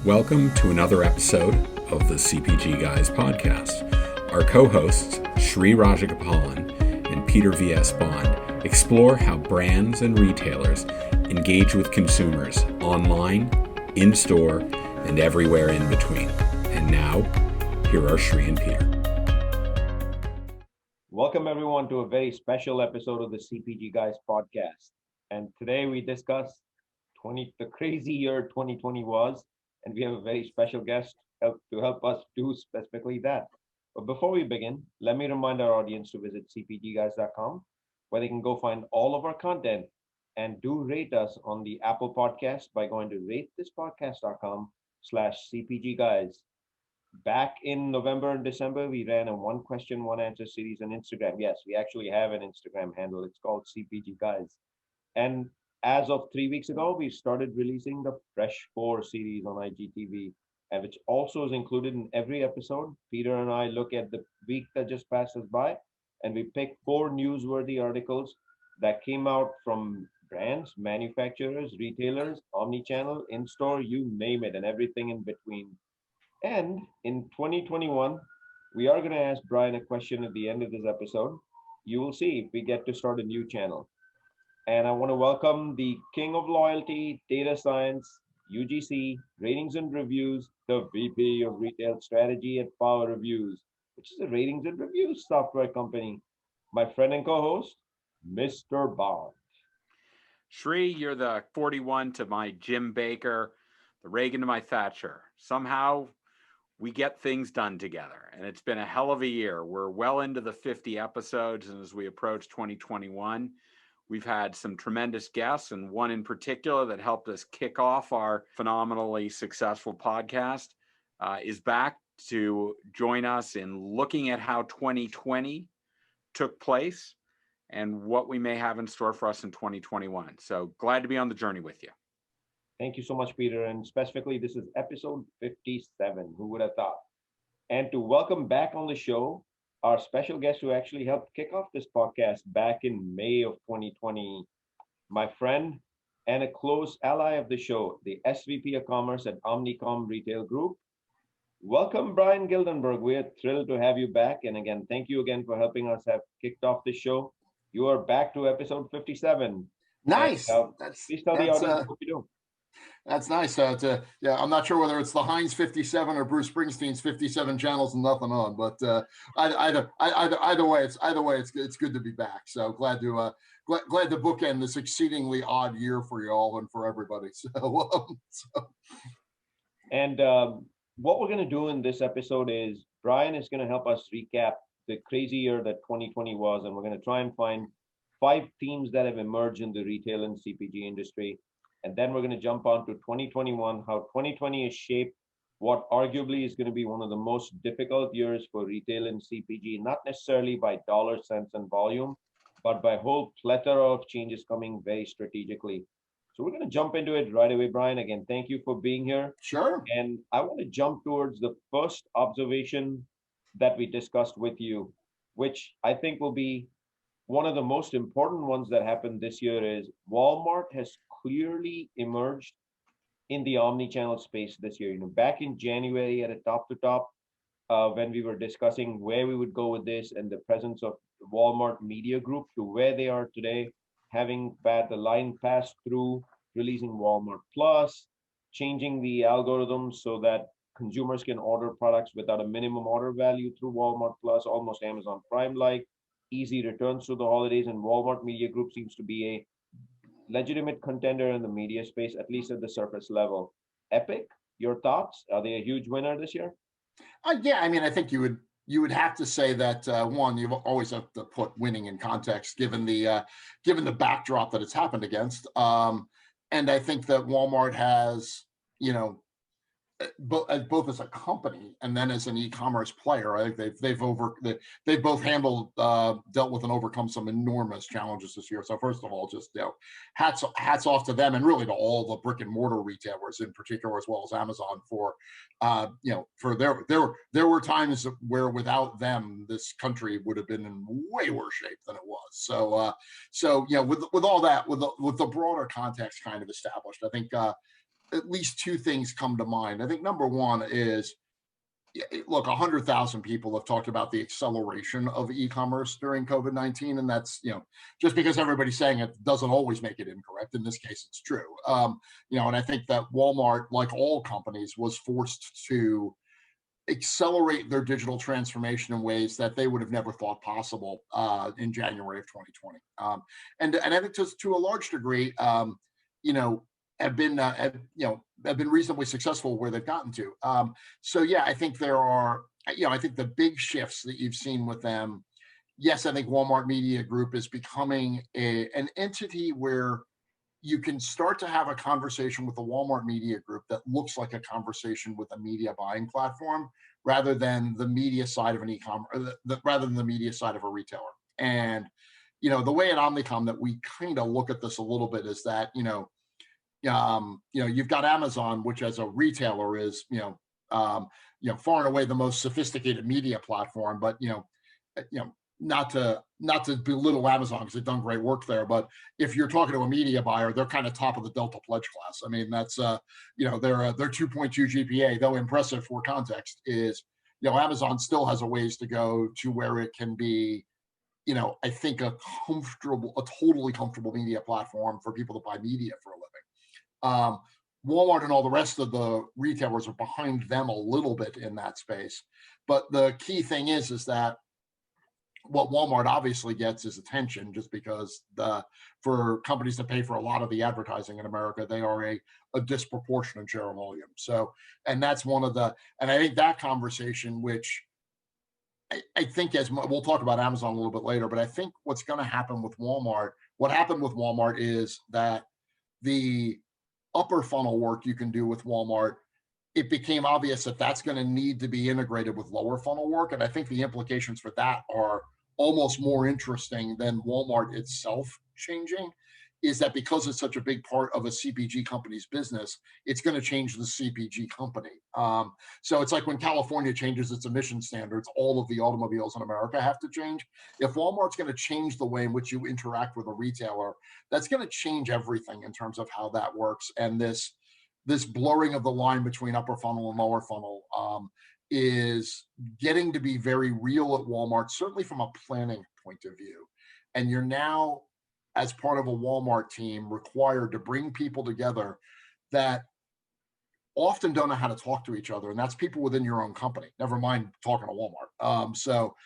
Welcome to another episode of the CPG Guys podcast. Our co-hosts, Sri Rajagopalan and Peter V.S. Bond, explore how brands and retailers engage with consumers online, in-store, and everywhere in between. And now, here are Sri and Peter. Welcome everyone to a very special episode of the CPG Guys podcast. And today we discuss the crazy year 2020 was, and we have a very special guest to help us do specifically that. But before we begin, let me remind our audience to visit cpgguys.com, where they can go find all of our content and do rate us on the Apple podcast by going to ratethispodcast.com/CPG Back in November and December, we ran a one question, one answer series on Instagram. Yes, we actually have an Instagram handle. It's called CPG Guys. And as of 3 weeks ago, we started releasing the Fresh 4 series on IGTV, and which also is included in every episode. Peter and I look at the week that just passed us by, and we pick 4 newsworthy articles that came out from brands, manufacturers, retailers, omnichannel, in-store, you name it, and everything in between. And in 2021, we are going to ask Bryan a question at the end of this episode. You will see if we get to start a new channel. And I want to welcome the king of loyalty, data science, UGC, ratings and reviews, the VP of Retail Strategy at Power Reviews, which is a ratings and reviews software company. My friend and co-host, Mr. Bond. Sri, you're the 41 to my Jim Baker, the Reagan to my Thatcher. Somehow we get things done together, and it's been a hell of a year. We're well into the 50 episodes, and as we approach 2021, we've had some tremendous guests, and one in particular that helped us kick off our phenomenally successful podcast is back to join us in looking at how 2020 took place and what we may have in store for us in 2021. So glad to be on the journey with you. Thank you so much, Peter. And specifically, this is episode 57. Who would have thought? And to welcome back on the show, our special guest who actually helped kick off this podcast back in May of 2020, my friend and a close ally of the show, the SVP of Commerce at Omnicom Group. Welcome, Bryan Gildenberg. We're thrilled to have you back. And again, thank you again for helping us have kicked off the show. You are back to episode 57. Nice. And, please tell the audience what you do. That's nice. Yeah, I'm not sure whether it's the Heinz 57 or Bruce Springsteen's 57 channels and nothing on, but either way, it's good to be back. So glad to bookend this exceedingly odd year for you all and for everybody. And what we're going to do in this episode is Bryan is going to help us recap the crazy year that 2020 was, and we're going to try and find 5 themes that have emerged in the retail and CPG industry. And then we're going to jump on to 2021, how 2020 is shaped what arguably is going to be one of the most difficult years for retail and CPG, not necessarily by dollar, cents, and volume, but by a whole plethora of changes coming very strategically. So we're going to jump into it right away, Bryan. Again, thank you for being here. Sure. And I want to jump towards the first observation that we discussed with you, which I think will be one of the most important ones that happened this year is Walmart has clearly emerged in the omnichannel space this year. Back in January at a top to top, when we were discussing where we would go with this and the presence of the Walmart Media Group to where they are today, having had the line passed through, releasing Walmart Plus, changing the algorithms so that consumers can order products without a minimum order value through Walmart Plus, almost Amazon Prime-like, easy returns through the holidays, and Walmart Media Group seems to be a legitimate contender in the media space, at least at the surface level. Epic, your thoughts? Are they a huge winner this year? Yeah, I mean, I think you would have to say that one, you always have to put winning in context, given the backdrop that it's happened against. And I think that Walmart has, both as a company and then as an e-commerce player, I think they've both dealt with and overcome some enormous challenges this year. So first of all, just hats off to them, and really to all the brick and mortar retailers in particular, as well as Amazon, for there were times where without them this country would have been in way worse shape than it was. So with all that, with the broader context kind of established, I think at least two things come to mind. I think number one is, look, 100,000 people have talked about the acceleration of e-commerce during COVID-19, and that's, just because everybody's saying it doesn't always make it incorrect. In this case, it's true. And I think that Walmart, like all companies, was forced to accelerate their digital transformation in ways that they would have never thought possible in January of 2020. And I think to a large degree, have been reasonably successful where they've gotten to. So yeah, I think there are, I think the big shifts that you've seen with them. Yes, I think Walmart Media Group is becoming an entity where you can start to have a conversation with the Walmart Media Group that looks like a conversation with a media buying platform, rather than the media side of an e-commerce, rather than the media side of a retailer. And the way at Omnicom that we kind of look at this a little bit is that you've got Amazon, which as a retailer is far and away the most sophisticated media platform, but not to belittle Amazon because they've done great work there, but if you're talking to a media buyer, they're kind of top of the Delta Pledge class. I mean, that's their 2.2 GPA, though impressive for context, is Amazon still has a ways to go to where it can be, I think a totally comfortable media platform for people to buy media for a living. Walmart and all the rest of the retailers are behind them a little bit in that space, but the key thing is that what Walmart obviously gets is attention, just because for companies that pay for a lot of the advertising in America, they are a disproportionate share of volume. So, and that's and I think that conversation, which I think we'll talk about Amazon a little bit later, but I think what's going to happen with Walmart, what happened with Walmart is that the upper funnel work you can do with Walmart, it became obvious that that's going to need to be integrated with lower funnel work. And I think the implications for that are almost more interesting than Walmart itself changing, is that because it's such a big part of a CPG company's business, it's going to change the CPG company. So it's like when California changes its emission standards, all of the automobiles in America have to change. If Walmart's going to change the way in which you interact with a retailer, that's going to change everything in terms of how that works. And this blurring of the line between upper funnel and lower funnel is getting to be very real at Walmart, certainly from a planning point of view. And you're now, as part of a Walmart team, required to bring people together that often don't know how to talk to each other. And that's people within your own company, never mind talking to Walmart. So,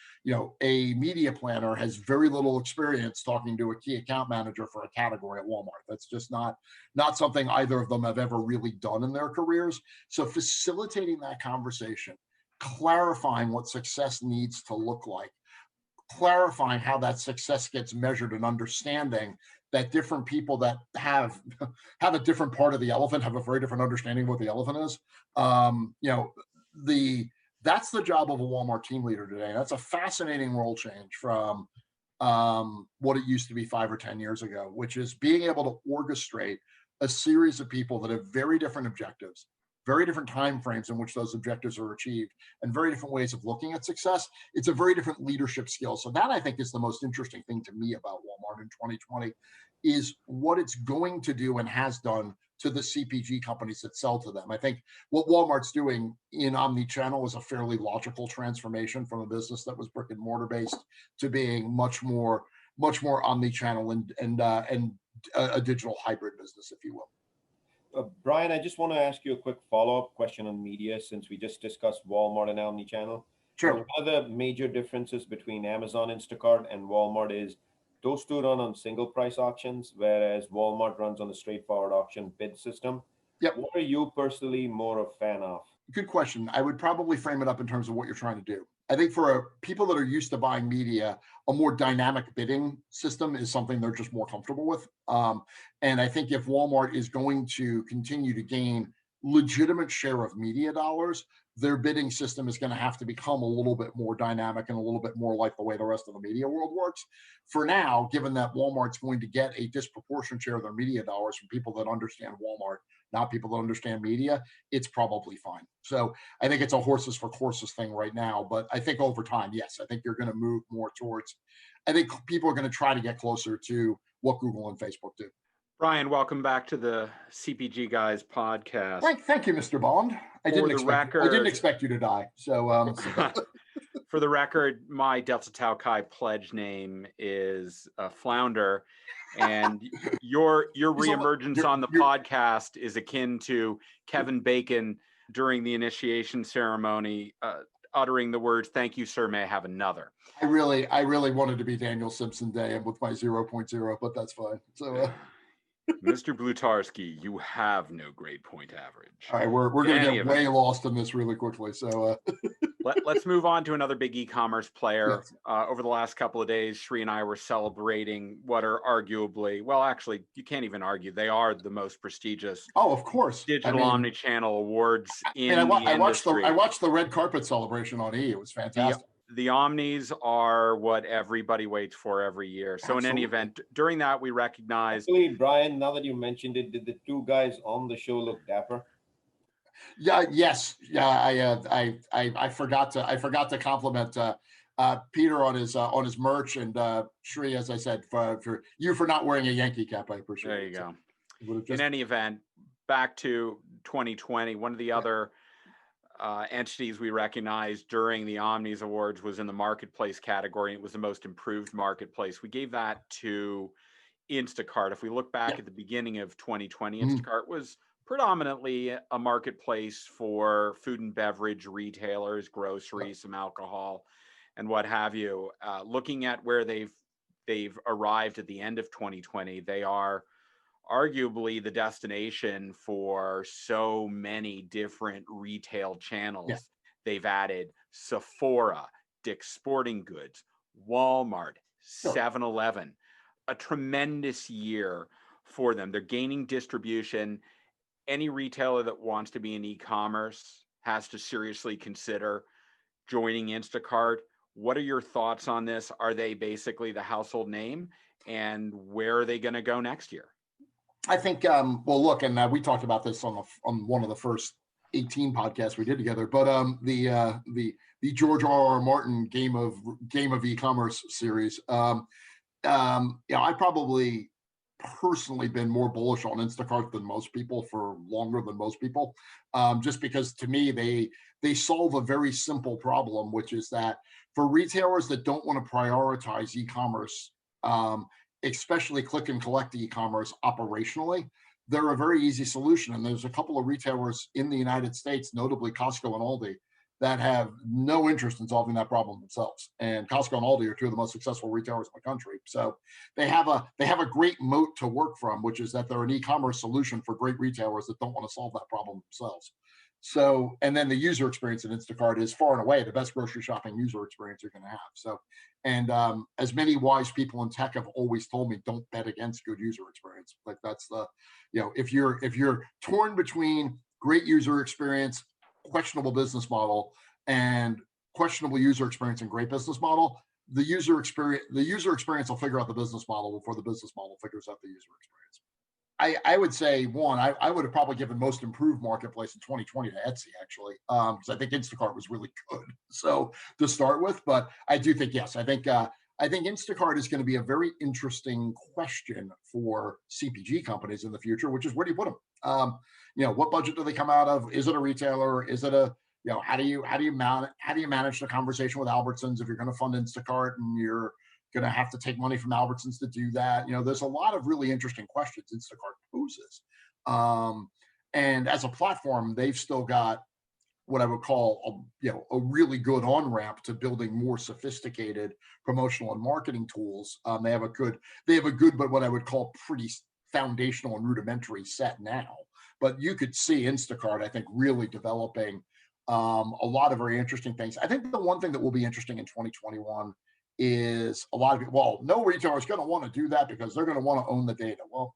a media planner has very little experience talking to a key account manager for a category at Walmart. That's just not something either of them have ever really done in their careers. So facilitating that conversation, clarifying what success needs to look like, clarifying how that success gets measured, and understanding that different people that have a different part of the elephant have a very different understanding of what the elephant is. That's the job of a Walmart team leader today. That's a fascinating role change from what it used to be 5 or 10 years ago, which is being able to orchestrate a series of people that have very different objectives, very different timeframes in which those objectives are achieved, and very different ways of looking at success. It's a very different leadership skill. So that, I think, is the most interesting thing to me about Walmart in 2020, is what it's going to do and has done to the CPG companies that sell to them. I think what Walmart's doing in omnichannel is a fairly logical transformation from a business that was brick and mortar based to being much more omnichannel and a digital hybrid business, if you will. Bryan, I just want to ask you a quick follow-up question on media, since we just discussed Walmart and omnichannel. Sure. One of the major differences between Amazon, Instacart, and Walmart is those two run on single price auctions, whereas Walmart runs on a straightforward auction bid system. Yep. What are you personally more a fan of? Good question. I would probably frame it up in terms of what you're trying to do. I think for people that are used to buying media, a more dynamic bidding system is something they're just more comfortable with. And I think if Walmart is going to continue to gain legitimate share of media dollars, their bidding system is going to have to become a little bit more dynamic and a little bit more like the way the rest of the media world works. For now, given that Walmart's going to get a disproportionate share of their media dollars from people that understand Walmart, not people that understand media, it's probably fine. So I think it's a horses for courses thing right now, but I think over time, yes, I think you're going to move more towards, I think people are going to try to get closer to what Google and Facebook do. Brian, welcome back to the CPG Guys podcast. Thank you, Mr. Bond. I didn't expect you to die. So, for the record, my Delta Tau Chi pledge name is Flounder, and your reemergence on the podcast is akin to Kevin Bacon during the initiation ceremony, uttering the words, "Thank you, sir, may I have another?" I really wanted to be Daniel Simpson Day with my 0.0, but that's fine. So, Mr. Blutarski, you have no grade point average. All right, we're going to get way lost in this really quickly. So let's move on to another big e-commerce player. Yes. Over the last couple of days, Shri and I were celebrating what are arguably, well, actually, you can't even argue, they are the most prestigious. Oh, of course, digital omnichannel awards in the industry. I watched the red carpet celebration on E. It was fantastic. The Omnies are what everybody waits for every year. So in any event, during that, we recognized. Actually, Brian, now that you mentioned it, did the two guys on the show look dapper? Yeah. Yes. Yeah. I forgot to compliment Peter on his merch, and Shri, as I said, for not wearing a Yankee cap. I appreciate it. There you go. In any event, back to 2020, one of the other entities we recognized during the Omnies Awards was in the marketplace category. It was the most improved marketplace. We gave that to Instacart. If we look back at the beginning of 2020, Instacart was predominantly a marketplace for food and beverage retailers, groceries, some alcohol, and what have you. Looking at where they've arrived at the end of 2020, they are arguably the destination for so many different retail channels. Yeah. They've added Sephora, Dick's Sporting Goods, Walmart, 7-Eleven, a tremendous year for them. They're gaining distribution. Any retailer that wants to be in e-commerce has to seriously consider joining Instacart. What are your thoughts on this? Are they basically the household name? And where are they going to go next year? I think, well, look, and we talked about this on one of the first 18 podcasts we did together, but the George R.R. Martin Game of E-commerce series, I probably personally been more bullish on Instacart than most people for longer than most people, just because to me they solve a very simple problem, which is that for retailers that don't want to prioritize e-commerce, especially click and collect e-commerce operationally, they're a very easy solution. And there's a couple of retailers in the United States, notably Costco and Aldi, that have no interest in solving that problem themselves. And Costco and Aldi are two of the most successful retailers in the country. So they have a great moat to work from, which is that they're an e-commerce solution for great retailers that don't want to solve that problem themselves. So, and then the user experience in Instacart is far and away the best grocery shopping user experience you're going to have. So, and as many wise people in tech have always told me, don't bet against good user experience. Like that's the, if you're torn between great user experience, questionable business model, and questionable user experience and great business model, the user experience will figure out the business model before the business model figures out the user experience. I would say I would have probably given most improved marketplace in 2020 to Etsy, actually, because I think Instacart was really good. So to start with, but I do think, yes, I think Instacart is going to be a very interesting question for CPG companies in the future, which is where do you put them? What budget do they come out of? Is it a retailer? Is it a, how do you manage the conversation with Albertsons if you're going to fund Instacart and you're going to have to take money from Albertsons to do that? There's a lot of really interesting questions Instacart poses. And as a platform, they've still got what I would call a really good on-ramp to building more sophisticated promotional and marketing tools. They have a good, but what I would call pretty foundational and rudimentary set now. But you could see Instacart, I think, really developing a lot of very interesting things. I think the one thing that will be interesting in 2021 is a lot of people, well, no retailer is going to want to do that because they're going to want to own the data. Well,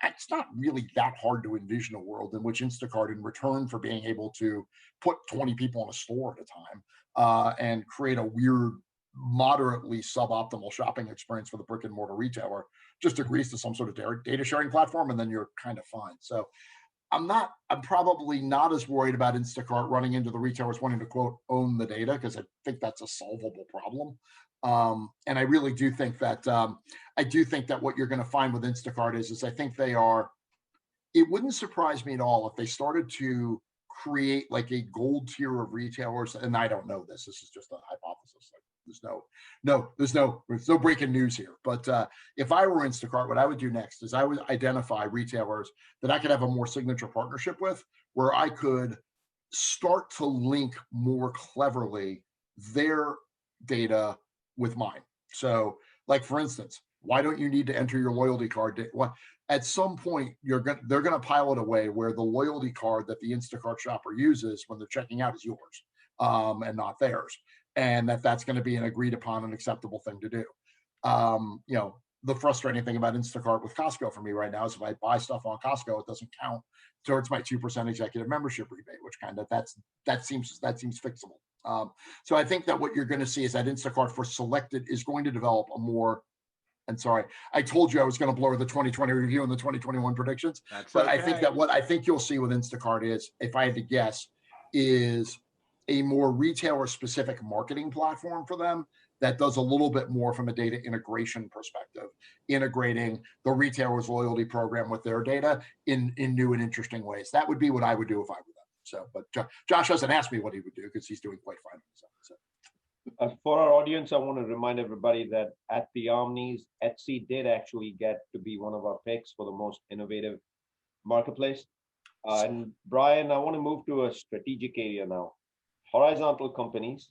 it's not really that hard to envision a world in which Instacart, in return for being able to put 20 people in a store at a time and create a weird, moderately suboptimal shopping experience for the brick and mortar retailer, just agrees to some sort of data sharing platform, and then you're kind of fine. So I'm probably not as worried about Instacart running into the retailers wanting to, quote, own the data, because I think that's a solvable problem. And I really do think that what you're going to find with Instacart is I think they are. It wouldn't surprise me at all if they started to create like a gold tier of retailers. And I don't know this. This is just a hypothesis. Like, there's no breaking news here. But if I were Instacart, what I would do next is I would identify retailers that I could have a more signature partnership with, where I could start to link more cleverly their data with mine. So, like for instance, why don't you need to enter your loyalty card? At some point, they're going to pilot a way where the loyalty card that the Instacart shopper uses when they're checking out is yours, and not theirs, and that's going to be an agreed upon and acceptable thing to do. The frustrating thing about Instacart with Costco for me right now is if I buy stuff on Costco, it doesn't count towards my 2% executive membership rebate, which that seems fixable. So I think that what you're going to see is that Instacart for Selected is going to develop a more, and sorry, I told you I was going to blur the 2020 review and the 2021 predictions. But okay. I think that what I think you'll see with Instacart is, if I had to guess, is a more retailer specific marketing platform for them that does a little bit more from a data integration perspective, integrating the retailer's loyalty program with their data in new and interesting ways. That would be what I would do if I were them. So, but Josh doesn't ask me what he would do because he's doing quite fine. For our audience, I want to remind everybody that at the Omnies, Etsy did actually get to be one of our picks for the most innovative marketplace. And Bryan, I want to move to a strategic area now. Horizontal companies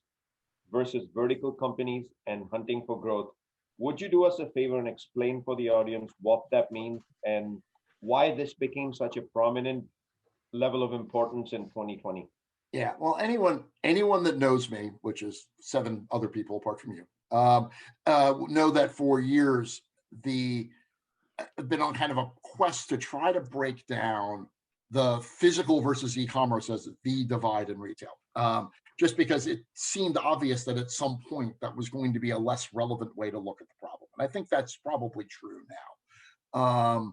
versus vertical companies and hunting for growth. Would you do us a favor and explain for the audience what that means and why this became such a prominent level of importance in 2020? Yeah, well, anyone that knows me, which is 7 other people apart from you, know that for years I've been on kind of a quest to try to break down the physical versus e-commerce as the divide in retail. Just because it seemed obvious that at some point that was going to be a less relevant way to look at the problem. And I think that's probably true now.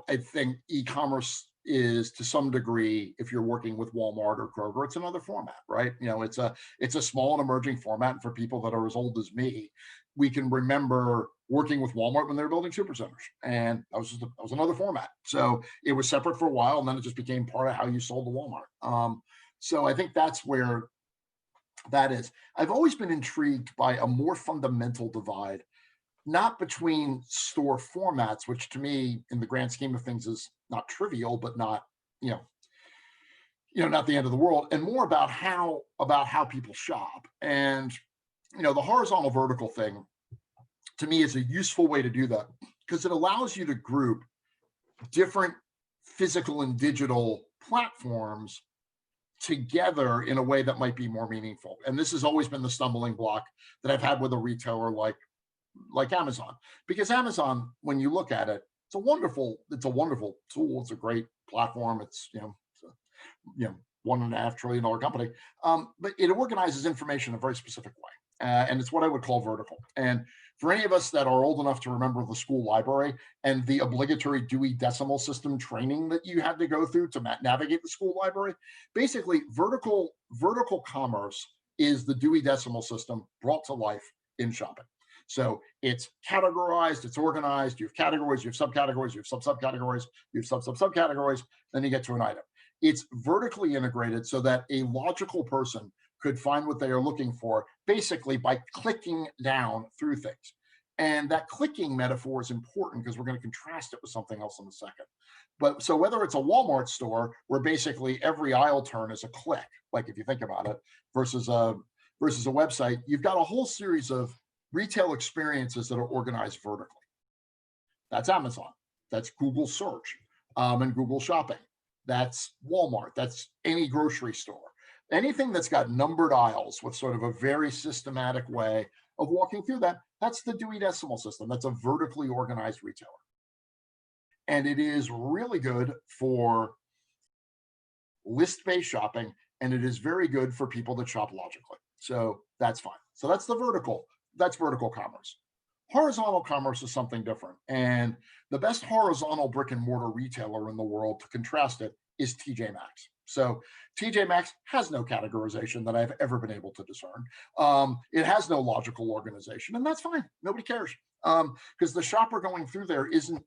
I think e-commerce is to some degree, if you're working with Walmart or Kroger, it's another format, right? It's a small and emerging format. And for people that are as old as me, we can remember working with Walmart when they were building supercenters, and that was another format. So it was separate for a while, and then it just became part of how you sold to Walmart. So I think that's where that is. I've always been intrigued by a more fundamental divide, not between store formats, which to me, in the grand scheme of things, is not trivial, but not, not the end of the world, and more about how people shop. And, the horizontal vertical thing, to me, is a useful way to do that because it allows you to group different physical and digital platforms together in a way that might be more meaningful. And this has always been the stumbling block that I've had with a retailer like Amazon, because Amazon, when you look at it, it's a wonderful tool. It's a great platform. It's $1.5 trillion company, but it organizes information in a very specific way, and it's what I would call vertical. And for any of us that are old enough to remember the school library and the obligatory Dewey Decimal System training that you had to go through to navigate the school library, basically vertical commerce is the Dewey Decimal System brought to life in shopping. So it's categorized, it's organized, you have categories, you have subcategories, you have subcategories, you have subcategories, then you get to an item. It's vertically integrated so that a logical person could find what they are looking for basically by clicking down through things. And that clicking metaphor is important because we're going to contrast it with something else in a second. But so whether it's a Walmart store where basically every aisle turn is a click, like if you think about it, versus a website, you've got a whole series of retail experiences that are organized vertically. That's Amazon. That's Google search and Google shopping. That's Walmart. That's any grocery store. Anything that's got numbered aisles with sort of a very systematic way of walking through that, that's the Dewey Decimal System. That's a vertically organized retailer. And it is really good for list-based shopping, and it is very good for people that shop logically. So that's fine. So that's the vertical. That's vertical commerce. Horizontal commerce is something different. And the best horizontal brick and mortar retailer in the world to contrast it is TJ Maxx. So TJ Maxx has no categorization that I've ever been able to discern. It has no logical organization, and that's fine. Nobody cares, because the shopper going through there isn't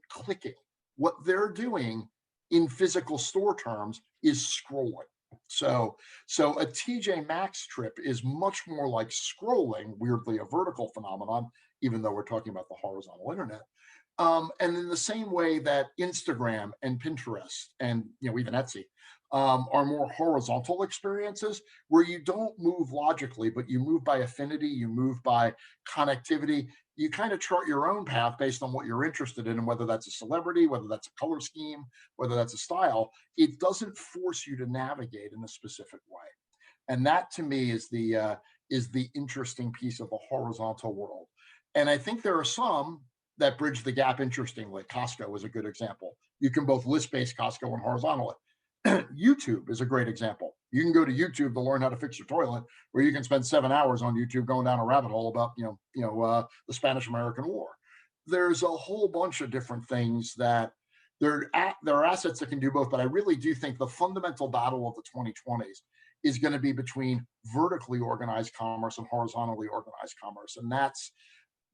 clicking. What they're doing in physical store terms is scrolling. So a TJ Maxx trip is much more like scrolling, weirdly a vertical phenomenon, even though we're talking about the horizontal internet. And in the same way that Instagram and Pinterest and even Etsy are more horizontal experiences where you don't move logically, but you move by affinity, you move by connectivity. You kind of chart your own path based on what you're interested in, and whether that's a celebrity, whether that's a color scheme, whether that's a style. It doesn't force you to navigate in a specific way, and that to me is the interesting piece of the horizontal world. And I think there are some that bridge the gap interestingly. Costco is a good example. You can both list-based Costco and horizontal it. YouTube is a great example. You can go to YouTube to learn how to fix your toilet, where you can spend 7 hours on YouTube going down a rabbit hole about the Spanish-American War. There's a whole bunch of different things that there are assets that can do both, but I really do think the fundamental battle of the 2020s is going to be between vertically organized commerce and horizontally organized commerce. And that's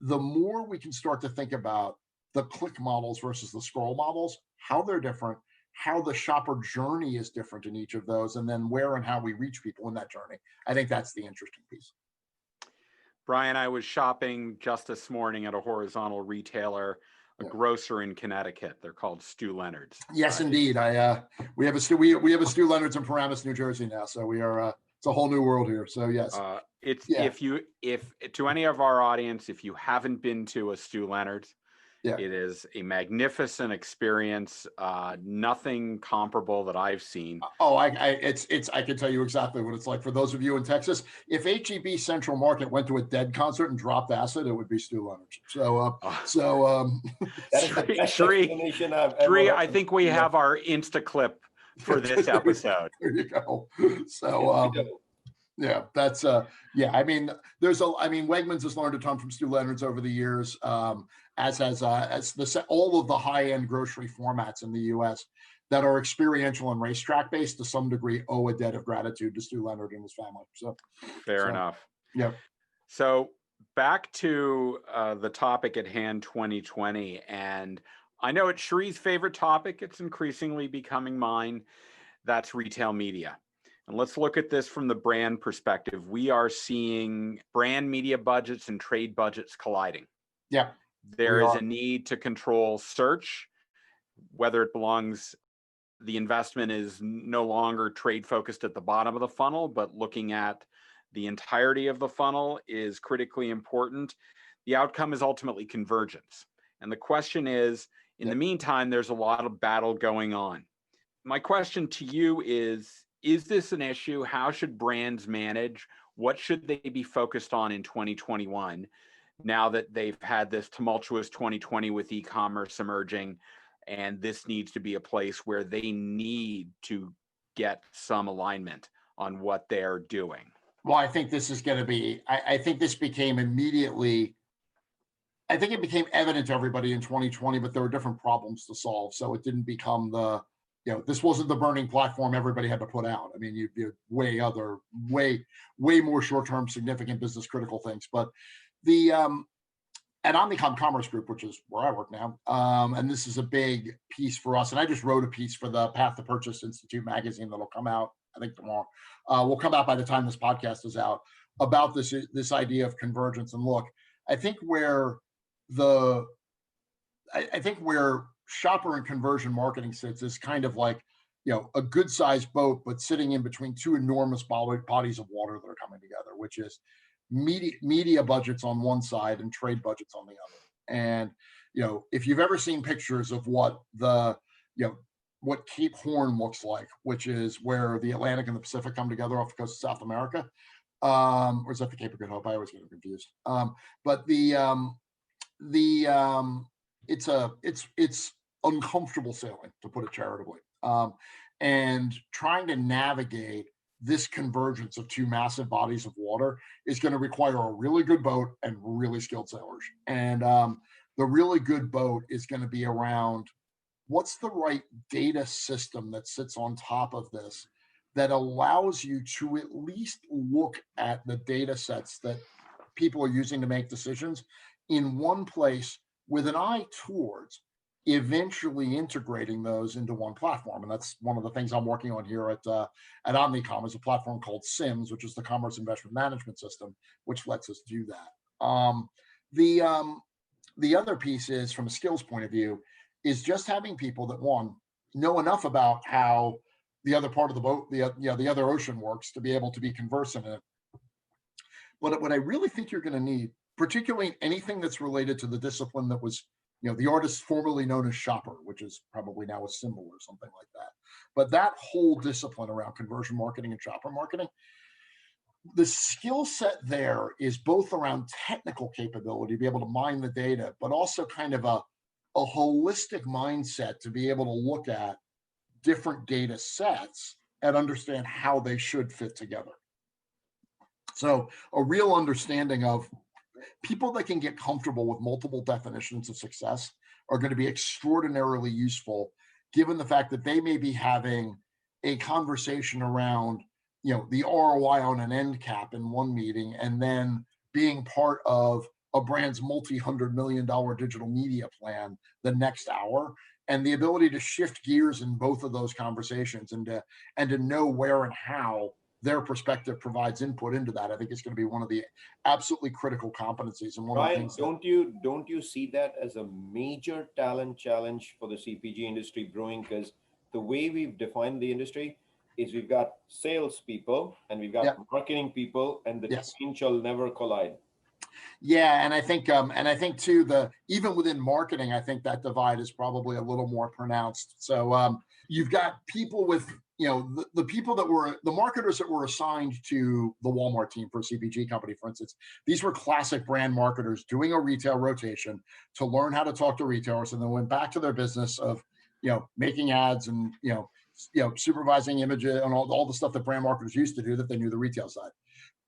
the more we can start to think about the click models versus the scroll models, how they're different, how the shopper journey is different in each of those, and then where and how we reach people in that journey. I think that's the interesting piece. Bryan, I was shopping just this morning at a horizontal retailer, a grocer in Connecticut. They're called Stu Leonard's. Yes, indeed. We have a Stu Leonard's in Paramus, New Jersey now. So we are it's a whole new world here. So yes. If to any of our audience, if you haven't been to a Stu Leonard's, it is a magnificent experience. Nothing comparable that I've seen. I can tell you exactly what it's like. For those of you in Texas, if HEB Central Market went to a Dead concert and dropped acid, it would be Stu Leonard's. That is the best explanation I've ever Sri, I think we have our Insta clip for this episode. There you go. So that's Wegmans has learned a ton from Stu Leonard's over the years, as all of the high-end grocery formats in the US that are experiential and racetrack based to some degree owe a debt of gratitude to Stu Leonard and his family. Fair enough. Yeah. So back to the topic at hand, 2020, and I know it's Shree's favorite topic. It's increasingly becoming mine. That's retail media. And let's look at this from the brand perspective. We are seeing brand media budgets and trade budgets colliding. Yeah. There is a need to control search, whether it belongs, the investment is no longer trade focused at the bottom of the funnel, but looking at the entirety of the funnel is critically important. The outcome is ultimately convergence. And the question is, in the meantime, there's a lot of battle going on. My question to you is this an issue? How should brands manage? What should they be focused on in 2021 now that they've had this tumultuous 2020 with e-commerce emerging, and this needs to be a place where they need to get some alignment on what they're doing? Well, I think this is going to be, I think this became immediately, I think it became evident to everybody in 2020, but there were different problems to solve. So it didn't become this wasn't the burning platform everybody had to put out. I mean, you way more short-term, significant business critical things. But at Omnicom Commerce Group, which is where I work now, and this is a big piece for us. And I just wrote a piece for the Path to Purchase Institute magazine that'll come out, I think tomorrow. Will come out by the time this podcast is out, about this idea of convergence. And look, I think where shopper and conversion marketing sits is kind of like, a good sized boat, but sitting in between two enormous bodies of water that are coming together, which is media budgets on one side and trade budgets on the other. And, if you've ever seen pictures of what what Cape Horn looks like, which is where the Atlantic and the Pacific come together off the coast of South America, or is that the Cape of Good Hope? I always get them confused. But it's uncomfortable sailing, to put it charitably, and trying to navigate this convergence of two massive bodies of water is going to require a really good boat and really skilled sailors. And the really good boat is going to be around what's the right data system that sits on top of this that allows you to at least look at the data sets that people are using to make decisions in one place with an eye towards eventually integrating those into one platform. And that's one of the things I'm working on here at Omnicom, is a platform called SIMS, which is the Commerce Investment Management System, which lets us do that. The other piece is, from a skills point of view, is just having people that, one, know enough about how the other part of the boat, the other ocean works, to be able to be conversant in it. But what I really think you're going to need, particularly anything that's related to the discipline that was, the artist formerly known as shopper, which is probably now a symbol or something like that. But that whole discipline around conversion marketing and shopper marketing, the skill set there is both around technical capability to be able to mine the data, but also kind of a holistic mindset to be able to look at different data sets and understand how they should fit together. So a real understanding of people that can get comfortable with multiple definitions of success are going to be extraordinarily useful, given the fact that they may be having a conversation around, the ROI on an end cap in one meeting, and then being part of a brand's multi-$100 million digital media plan the next hour, and the ability to shift gears in both of those conversations and to know where and how their perspective provides input into that, I think is going to be one of the absolutely critical competencies. And one Bryan, of the things don't you see that as a major talent challenge for the CPG industry brewing? Because the way we've defined the industry is we've got salespeople and we've got marketing people, and the two shall never collide. Yeah, and I think too, even within marketing, I think that divide is probably a little more pronounced. So you've got people with, the people that were the marketers that were assigned to the Walmart team for a CPG company, for instance. These were classic brand marketers doing a retail rotation to learn how to talk to retailers, and then went back to their business of, making ads and supervising images and all the stuff that brand marketers used to do that they knew the retail side.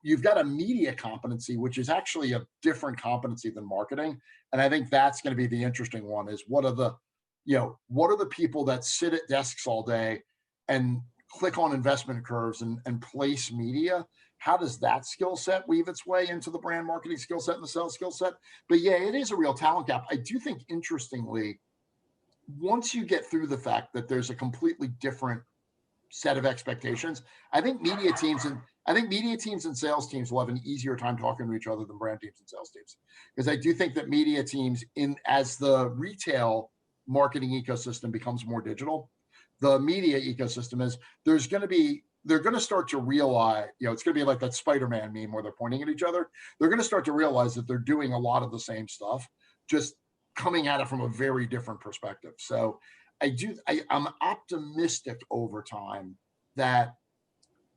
You've got a media competency, which is actually a different competency than marketing. And I think that's going to be the interesting one, is what are the people that sit at desks all day and click on investment curves and place media? How does that skill set weave its way into the brand marketing skill set and the sales skill set? But yeah, it is a real talent gap. I do think, interestingly, once you get through the fact that there's a completely different set of expectations, I think media teams and sales teams will have an easier time talking to each other than brand teams and sales teams. Because I do think that media teams, as the retail marketing ecosystem becomes more digital, the media ecosystem they're going to start to realize, it's going to be like that Spider-Man meme where they're pointing at each other. They're going to start to realize that they're doing a lot of the same stuff, just coming at it from a very different perspective. So I'm optimistic over time that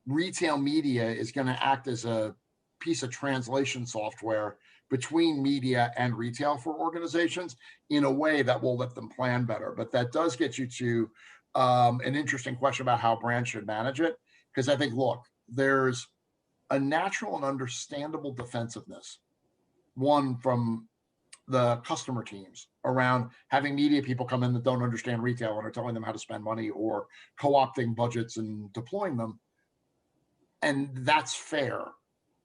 retail media is going to act as a piece of translation software between media and retail for organizations in a way that will let them plan better. But that does get you to an interesting question about how brands should manage it. Because I think, look, there's a natural and understandable defensiveness, one from the customer teams around having media people come in that don't understand retail and are telling them how to spend money or co-opting budgets and deploying them. And that's fair.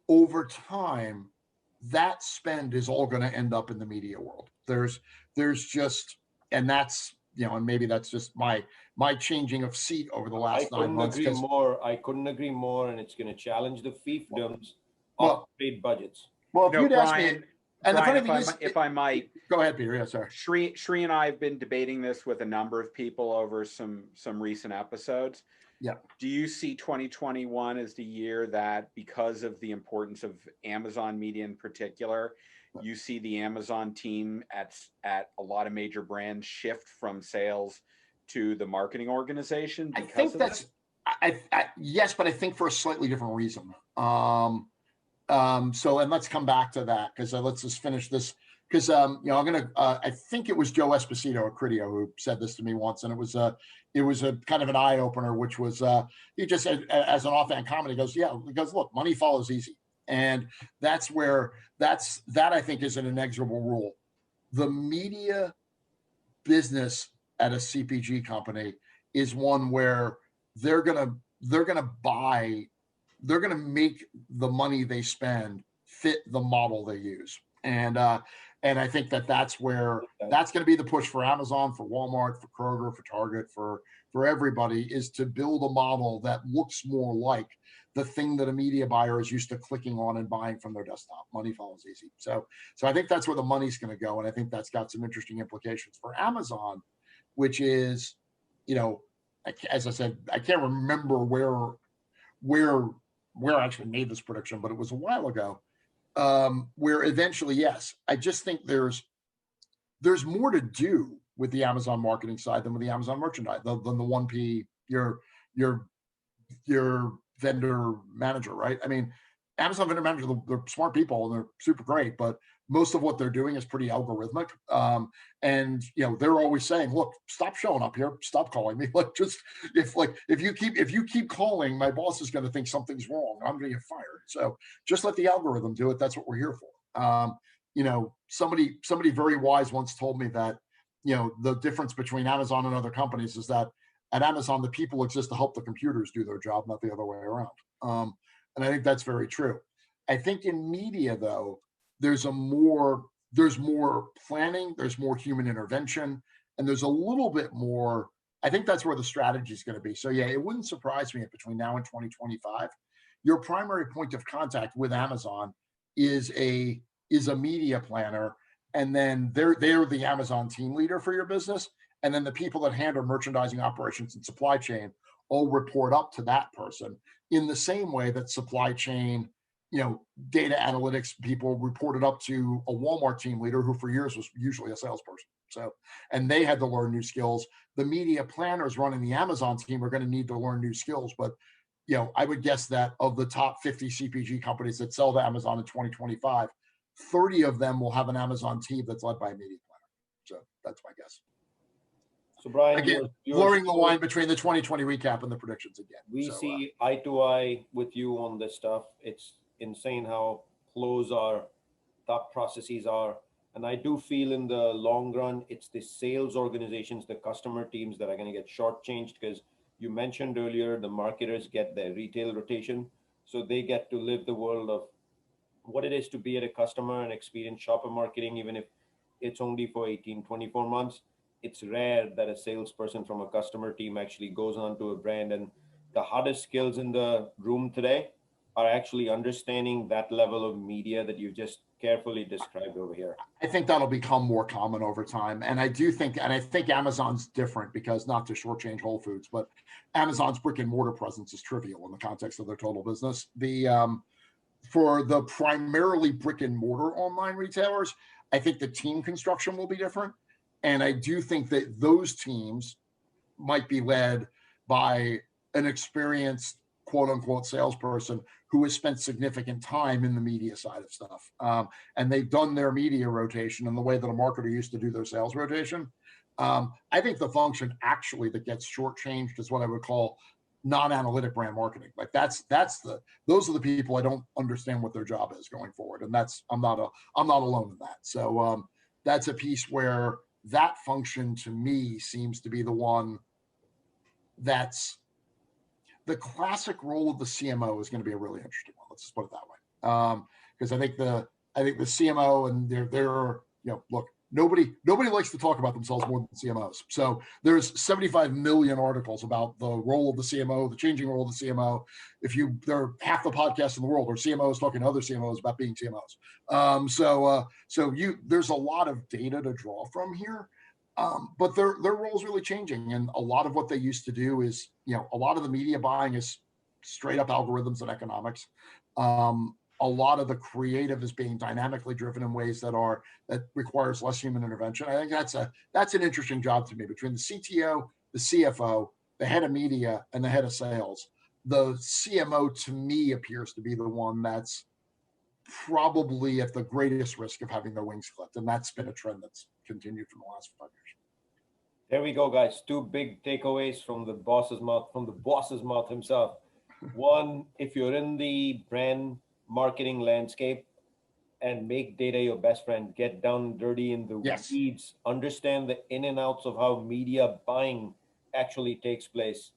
Over time, that spend is all going to end up in the media world. There's just, and that's, and maybe that's just my changing of seat over the last 9 months. I couldn't agree more, and it's going to challenge the fiefdoms of paid budgets. Well, if you'd ask me, and Bryan, the funny thing is, if I might, go ahead, Peter. Yeah, sorry. Shri and I have been debating this with a number of people over some recent episodes. Yeah. Do you see 2021 as the year that, because of the importance of Amazon media in particular, you see the Amazon team at a lot of major brands shift from sales to the marketing organization? I think that's yes, but I think for a slightly different reason. So, and let's come back to that, because let's just finish this. Because I'm gonna. I think it was Joe Esposito at Criteo who said this to me once, and it was a kind of an eye opener, which was he just said, as an offhand comment, he goes, look, money follows easy, and that I think is an inexorable rule. The media business at a CPG company is one where they're gonna make the money they spend fit the model they use. And I think that's where that's going to be the push for Amazon, for Walmart, for Kroger, for Target, for everybody, is to build a model that looks more like the thing that a media buyer is used to clicking on and buying from their desktop. Money follows easy. So I think that's where the money's going to go. And I think that's got some interesting implications for Amazon, which is, as I said, I can't remember where I actually made this prediction, but it was a while ago, where eventually, yes, I just think there's more to do with the Amazon marketing side than with the Amazon merchandise, than the 1P, your vendor manager, right? I mean, Amazon vendor manager, they're smart people and they're super great, but most of what they're doing is pretty algorithmic. And they're always saying, look, stop showing up here, stop calling me. If you keep calling, my boss is going to think something's wrong. I'm going to get fired. So just let the algorithm do it. That's what we're here for. Somebody very wise once told me that, the difference between Amazon and other companies is that at Amazon, the people exist to help the computers do their job, not the other way around. And I think that's very true. I think in media, though, there's more planning, there's more human intervention, and there's a little bit more. I think that's where the strategy is going to be. So yeah, it wouldn't surprise me if between now and 2025, your primary point of contact with Amazon is a media planner, and then they're the Amazon team leader for your business, and then the people that handle merchandising operations and supply chain all report up to that person, in the same way that supply chain, data analytics people reported up to a Walmart team leader who for years was usually a salesperson. So, and they had to learn new skills. The media planners running the Amazon team are going to need to learn new skills. But, I would guess that of the top 50 CPG companies that sell to Amazon in 2025, 30 of them will have an Amazon team that's led by a media planner. So that's my guess. So Bryan, again, blurring the line between the 2020 recap and the predictions again. We see eye to eye with you on this stuff. It's insane how close our thought processes are. And I do feel in the long run, it's the sales organizations, the customer teams that are going to get shortchanged, because you mentioned earlier, the marketers get their retail rotation. So they get to live the world of what it is to be at a customer and experience shopper marketing, even if it's only for 18, 24 months. It's rare that a salesperson from a customer team actually goes on to a brand. And the hardest skills in the room today are actually understanding that level of media that you just carefully described over here. I think that'll become more common over time. And I think Amazon's different, because, not to shortchange Whole Foods, but Amazon's brick and mortar presence is trivial in the context of their total business. For the primarily brick and mortar online retailers, I think the team construction will be different. And I do think that those teams might be led by an experienced, quote unquote, salesperson who has spent significant time in the media side of stuff. And they've done their media rotation in the way that a marketer used to do their sales rotation. I think the function actually that gets shortchanged is what I would call non-analytic brand marketing. Like those are the people I don't understand what their job is going forward. And I'm not alone in that. So that's a piece where that function to me seems to be the one that's the classic role of the CMO is going to be a really interesting one. Let's just put it that way. Because I think the CMO and they're look, nobody likes to talk about themselves more than CMOs. So there's 75 million articles about the role of the CMO, the changing role of the CMO. There are half the podcasts in the world are CMOs talking to other CMOs about being CMOs. So there's a lot of data to draw from here. But their role is really changing. And a lot of what they used to do is, a lot of the media buying is straight up algorithms and economics. A lot of the creative is being dynamically driven in ways that requires less human intervention. I think that's an interesting job to me, between the CTO, the CFO, the head of media, and the head of sales. The CMO to me appears to be the one that's probably at the greatest risk of having their wings clipped. And that's been a trend that's continued from the last 5 years. There we go, guys. 2 big takeaways from the boss's mouth himself. One, if you're in the brand marketing landscape and make data your best friend. Get down dirty in the Yes. weeds, understand the in and outs of how media buying actually takes place.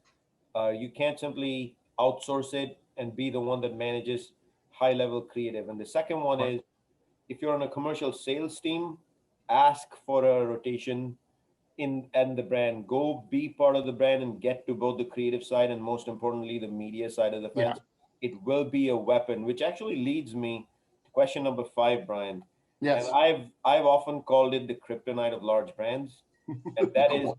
You can't simply outsource it and be the one that manages high level creative. And the second one Right. is, if you're on a commercial sales team, ask for a rotation in and the brand. Go be part of the brand and get to both the creative side and, most importantly, the media side of the Yeah. fence. It will be a weapon, which actually leads me to question number 5, Brian. Yes. And I've often called it the kryptonite of large brands, and that is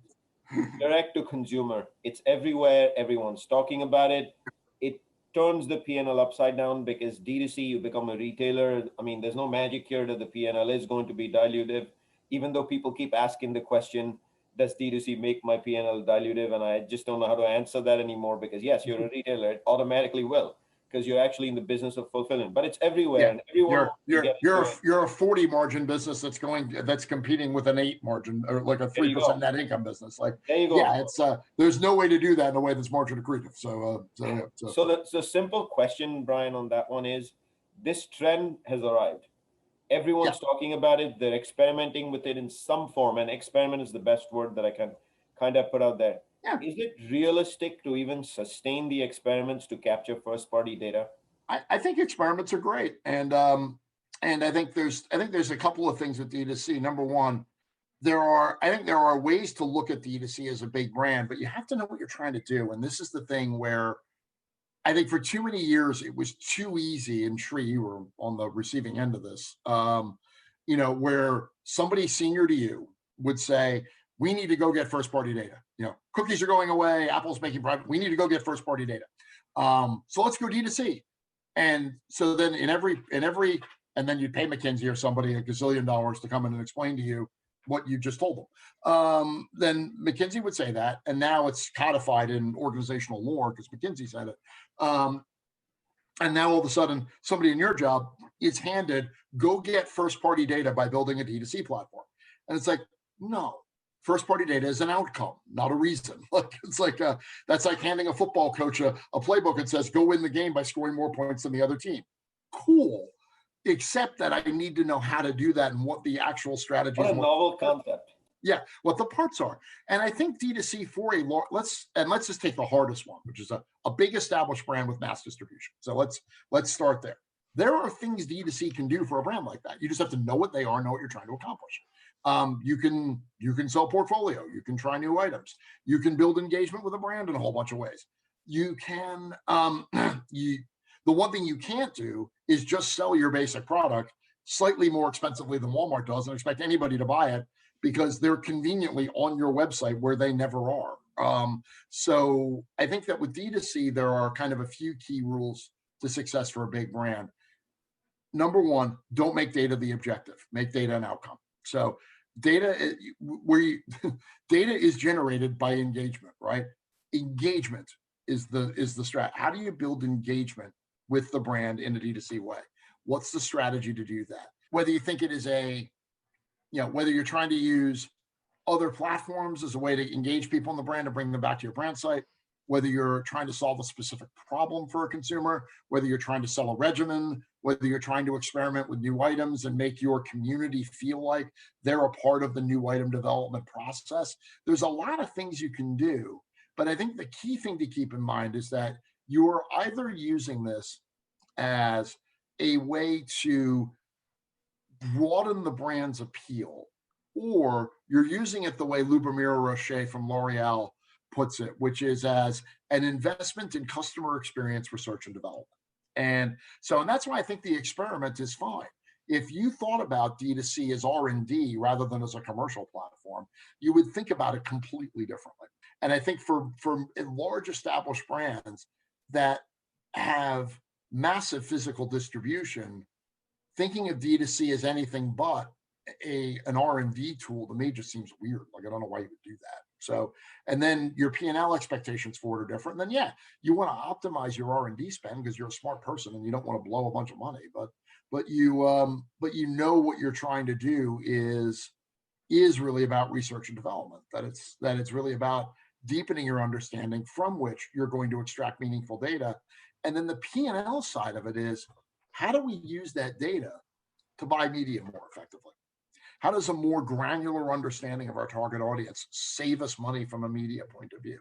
direct to consumer. It's everywhere. Everyone's talking about it. It turns the P&L upside down, because D2C, you become a retailer. I mean, there's no magic here that the P&L is going to be dilutive, even though people keep asking the question, does D2C make my P&L dilutive? And I just don't know how to answer that anymore, because yes, you're a retailer, it automatically will, because you're actually in the business of fulfillment, but it's everywhere. Yeah. And everyone wants to get into it. You're a 40 margin business that's competing with an 8 margin, or like a 3% net income business. Like, There you go. yeah, it's there's no way to do that in a way that's margin accretive. So The simple question, Brian, on that one is, this trend has arrived. Everyone's talking about it. They're experimenting with it in some form, and experiment is the best word that I can kind of put out there. Yeah. Is it realistic to even sustain the experiments to capture first-party data? I think experiments are great, and I think there's a couple of things with D2C. Number one, I think there are ways to look at D2C as a big brand, but you have to know what you're trying to do. And this is the thing where I think for too many years it was too easy, and Shri, you were on the receiving end of this, where somebody senior to you would say, we need to go get first party data. Cookies are going away, Apple's making private, we need to go get first party data. So let's go D2C. And so then and then you'd pay McKinsey or somebody $1 gazillion to come in and explain to you what you just told them. Then McKinsey would say that, and now it's codified in organizational lore because McKinsey said it. And now all of a sudden, somebody in your job is handed, go get first-party data by building a D2C platform. And it's like, no, first-party data is an outcome, not a reason. It's like that's like handing a football coach a playbook that says, go win the game by scoring more points than the other team. Cool. Except that I need to know how to do that and what the actual strategy is. What a novel concept. Yeah, what the parts are. And I think D2C for let's just take the hardest one, which is a big established brand with mass distribution. So let's start there. There are things D2C can do for a brand like that. You just have to know what they are, know what you're trying to accomplish. You can sell portfolio, you can try new items, you can build engagement with a brand in a whole bunch of ways. You can the one thing you can't do is just sell your basic product slightly more expensively than Walmart does and expect anybody to buy it, because they're conveniently on your website where they never are. So I think that with D2C, there are kind of a few key rules to success for a big brand. Number one, don't make data the objective, make data an outcome. So data is generated by engagement, right? Engagement is the strat. How do you build engagement with the brand in a D2C way? What's the strategy to do that? Whether you think it is whether you're trying to use other platforms as a way to engage people in the brand and bring them back to your brand site, whether you're trying to solve a specific problem for a consumer, whether you're trying to sell a regimen, whether you're trying to experiment with new items and make your community feel like they're a part of the new item development process. There's a lot of things you can do, but I think the key thing to keep in mind is that you're either using this as a way to broaden the brand's appeal, or you're using it the way Lubomira Rocher from L'Oreal puts it, which is as an investment in customer experience research and development. And that's why I think the experiment is fine. If you thought about D2C as R&D rather than as a commercial platform, you would think about it completely differently. And I think for large established brands that have massive physical distribution, thinking of D2C as anything but an R&D tool to me just seems weird. Like, I don't know why you would do that. So, and then your P&L expectations for it are different. And then, you want to optimize your R&D spend because you're a smart person and you don't want to blow a bunch of money. But you know what you're trying to do is really about research and development. That it's really about deepening your understanding from which you're going to extract meaningful data. And then the P&L side of it is, how do we use that data to buy media more effectively? How does a more granular understanding of our target audience save us money from a media point of view?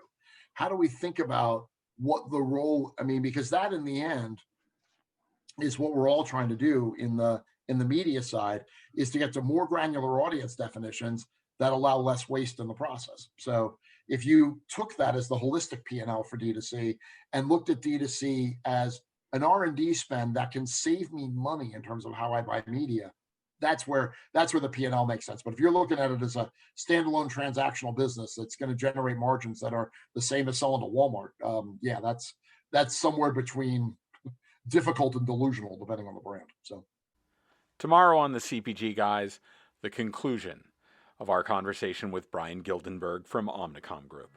How do we think about what the role, I mean, because that in the end is what we're all trying to do in the media side, is to get to more granular audience definitions that allow less waste in the process. So if you took that as the holistic P&L for D2C and looked at D2C as an R&D spend that can save me money in terms of how I buy media, that's where the P&L makes sense. But if you're looking at it as a standalone transactional business that's going to generate margins that are the same as selling to Walmart, yeah, that's somewhere between difficult and delusional, depending on the brand. So Tomorrow on the CPG Guys, the conclusion of our conversation with Bryan Gildenberg from Omnicom Group.